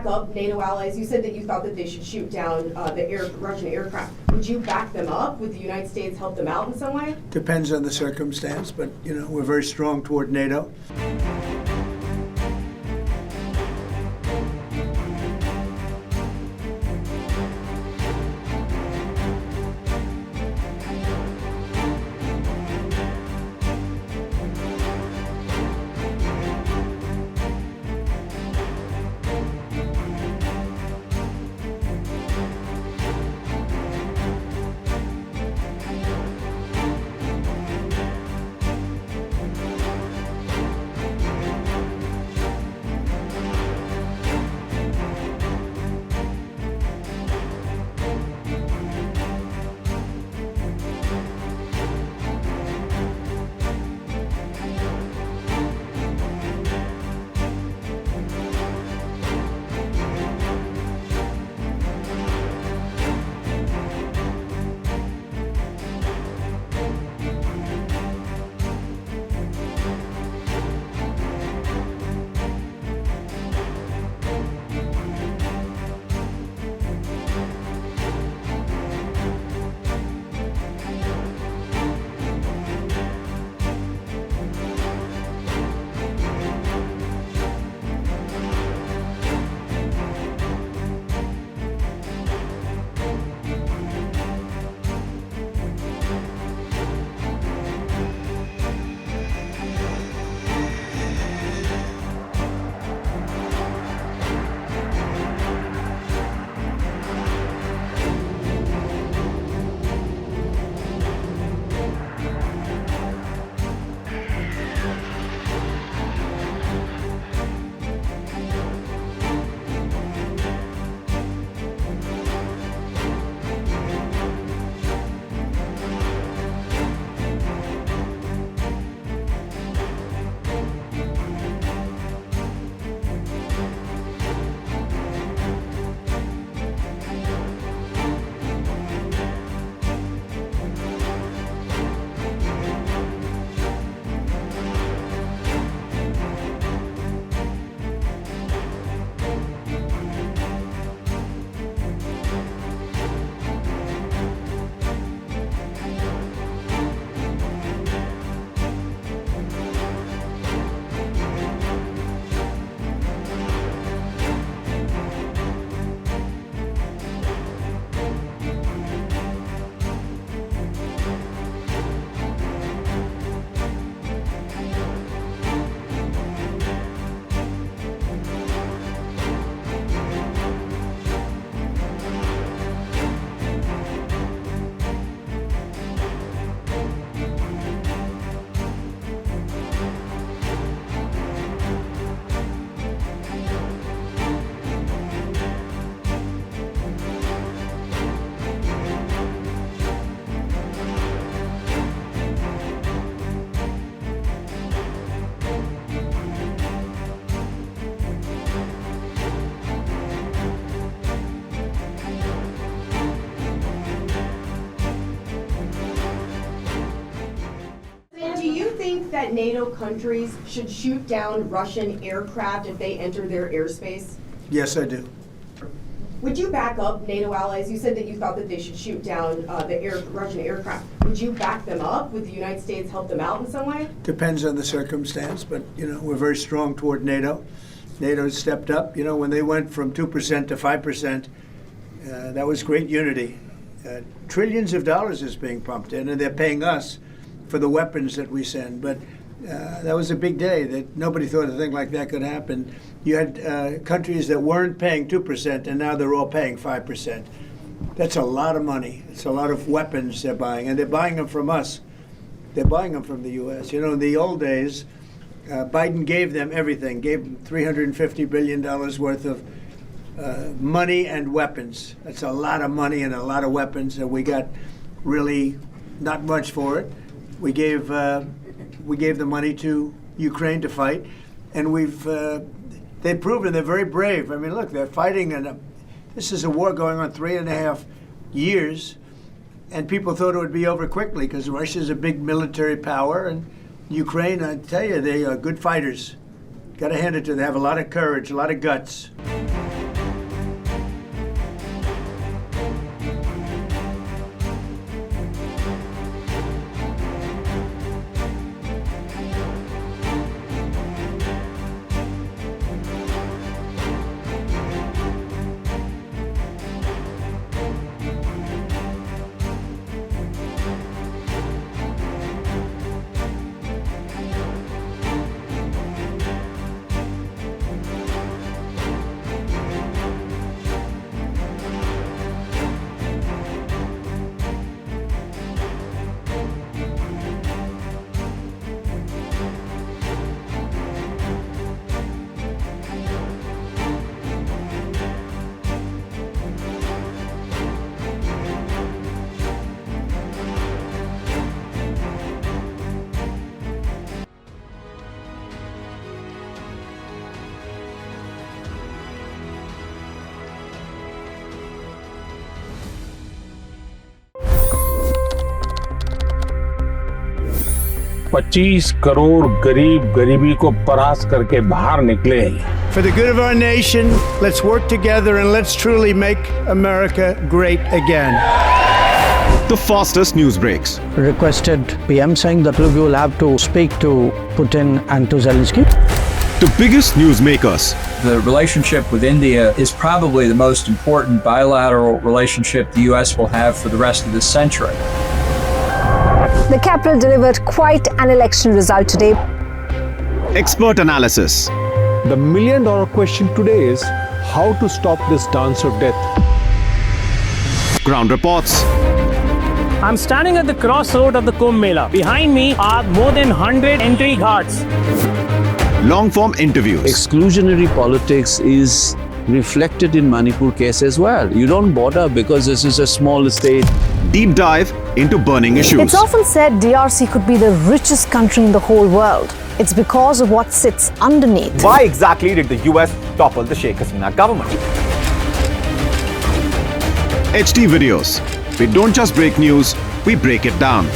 back up NATO allies? You said that you thought that they should shoot down the Russian aircraft. Would you back them up? Would the United States help them out in some way? Depends on the circumstance, but we're very strong toward NATO. That NATO countries should shoot down Russian aircraft if they enter their airspace? Yes, I do. Would you back up NATO allies? You said that you thought that they should shoot down the Russian aircraft. Would you back them up? Would the United States help them out in some way? Depends on the circumstance, but we're very strong toward NATO. NATO's stepped up. When they went from 2% to 5%, that was great unity. Trillions of dollars is being pumped in, and they're paying us for the weapons that we send. But that was a big day. That nobody thought a thing like that could happen. You had countries that weren't paying 2%, and now they're all paying 5%. That's a lot of money. It's a lot of weapons they're buying, and they're buying them from us. They're buying them from the U.S. In the old days, Biden gave them everything, gave them $350 billion worth of money and weapons. That's a lot of money and a lot of weapons, and we got really not much for it. We gave the money to Ukraine to fight, and they've proven they're very brave. I mean, look, they're fighting, and this is a war going on 3.5 years, and people thought it would be over quickly because Russia's a big military power, and Ukraine, I tell you, they are good fighters. Got to hand it to them. They have a lot of courage, a lot of guts. 25 crore गरीब गरीबी को परास्त करके बाहर निकले। For the good of our nation, let's work together and let's truly make America great again. The fastest news breaks. Requested PM saying that look, you will have to speak to Putin and to Zelensky. The biggest news makers. The relationship with India is probably the most important bilateral relationship the US will have for the rest of this century. The capital delivered quite an election result today. Expert analysis. The million-dollar question today is how to stop this dance of death. Ground reports. I'm standing at the crossroad of the Kumbh Mela. Behind me are more than 100 entry ghats. Long-form interviews. Exclusionary politics is reflected in Manipur case as well. You don't bother because this is a small state. Deep dive into burning issues. It's often said DRC could be the richest country in the whole world. It's because of what sits underneath. Why exactly did the US topple the Sheikh Hasina government? HT videos. We don't just break news, we break it down.